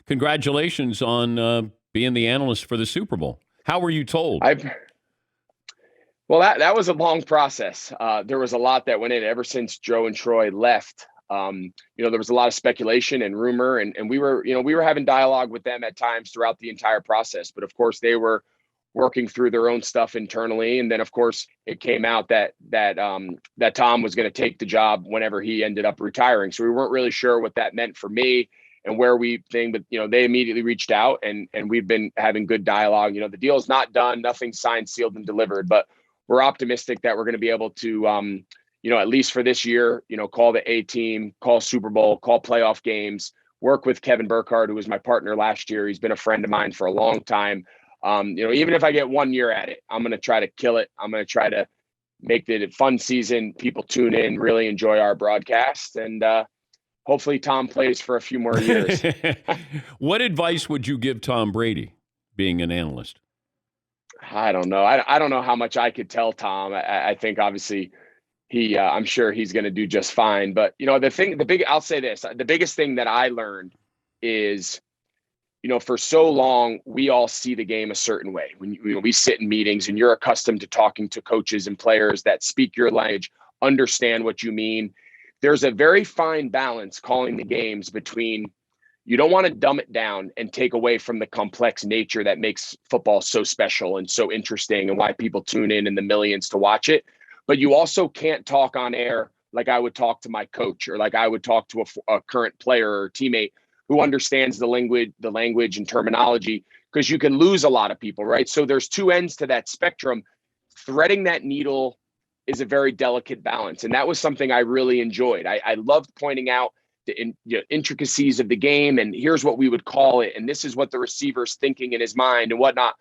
congratulations on being the analyst for the Super Bowl. How were you told? Well, that was a long process. There was a lot that went in ever since Joe and Troy left. There was a lot of speculation and rumor, and we were having dialogue with them at times throughout the entire process. But of course, they were working through their own stuff internally, and then of course it came out that Tom was going to take the job whenever he ended up retiring. So we weren't really sure what that meant for me and where we think, but they immediately reached out, and we've been having good dialogue. The deal is not done, nothing signed, sealed, and delivered, but we're optimistic that we're going to be able to, at least for this year, call the A team, call Super Bowl, call playoff games, work with Kevin Burkhardt, who was my partner last year. He's been a friend of mine for a long time. Even if I get 1 year at it, I'm going to try to kill it. I'm going to try to make it a fun season. People tune in, really enjoy our broadcast, and hopefully Tom plays for a few more years. What advice would you give Tom Brady, being an analyst? I don't know. I don't know how much I could tell Tom. I think obviously I'm sure he's going to do just fine. But I'll say this: the biggest thing that I learned is, for so long we all see the game a certain way. When we sit in meetings and you're accustomed to talking to coaches and players that speak your language, understand what you mean. There's a very fine balance calling the games between. You don't want to dumb it down and take away from the complex nature that makes football so special and so interesting and why people tune in the millions to watch it. But you also can't talk on air like I would talk to my coach or like I would talk to a current player or teammate who understands the language and terminology, because you can lose a lot of people, right? So there's two ends to that spectrum. Threading that needle is a very delicate balance. And that was something I really enjoyed. I loved pointing out the intricacies of the game, and here's what we would call it, and this is what the receiver's thinking in his mind and whatnot,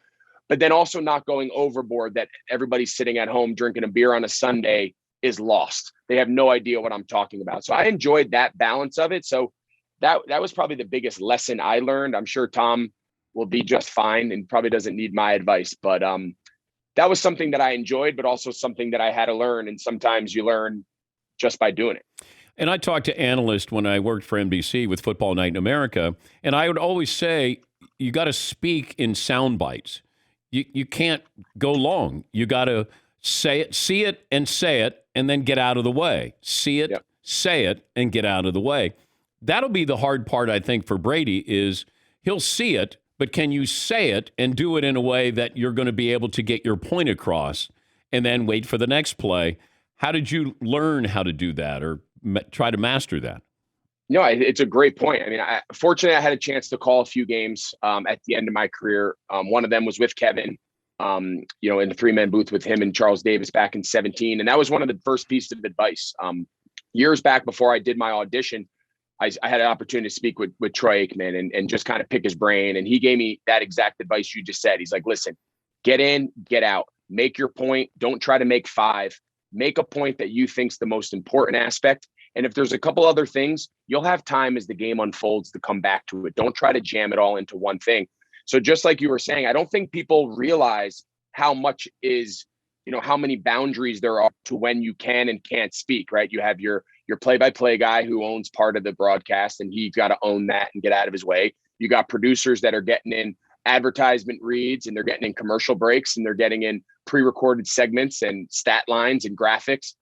but then also not going overboard that everybody's sitting at home drinking a beer on a Sunday is lost. They have no idea what I'm talking about. So I enjoyed that balance of it. So that was probably the biggest lesson I learned. I'm sure Tom will be just fine and probably doesn't need my advice, but that was something that I enjoyed, but also something that I had to learn, and sometimes you learn just by doing it. And I talked to analysts when I worked for NBC with Football Night in America, and I would always say, you got to speak in sound bites. You can't go long. You got to say it, see it, and say it, and then get out of the way. See it, say it, and get out of the way. That'll be the hard part, I think, for Brady is he'll see it, but can you say it and do it in a way that you're going to be able to get your point across and then wait for the next play? How did you learn how to do that or try to master that? No, it's a great point. I mean, fortunately, I had a chance to call a few games at the end of my career. One of them was with Kevin, in the 3-man booth with him and Charles Davis back in 2017. And that was one of the first pieces of advice. Years back before I did my audition, I had an opportunity to speak with Troy Aikman and just kind of pick his brain. And he gave me that exact advice you just said. He's like, listen, get in, get out, make your point. Don't try to make 5. Make a point that you think's the most important aspect. And if there's a couple other things, you'll have time as the game unfolds to come back to it. Don't try to jam it all into one thing. So just like you were saying, I don't think people realize how much is, how many boundaries there are to when you can and can't speak, right? You have your play-by-play guy who owns part of the broadcast, and he's got to own that and get out of his way. You got producers that are getting in advertisement reads, and they're getting in commercial breaks, and they're getting in pre-recorded segments and stat lines and graphics.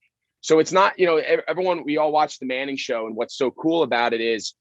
So it's not, we all watch the Manning show, and what's so cool about it is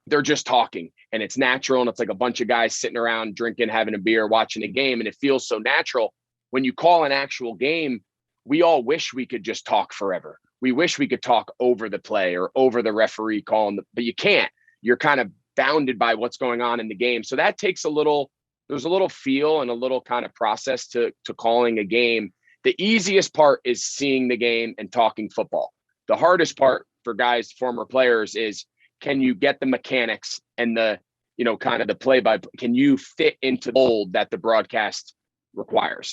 they're just talking, and it's natural, and it's like a bunch of guys sitting around drinking, having a beer, watching a game, and it feels so natural. When you call an actual game, we all wish we could just talk forever. We wish we could talk over the play or over the referee calling, but you can't. You're kind of bounded by what's going on in the game. So that takes there's a little feel and a little kind of process to calling a game. The easiest part is seeing the game and talking football. The hardest part for guys, former players, is can you get the mechanics and the, kind of the play-by-play, can you fit into the mold that the broadcast requires?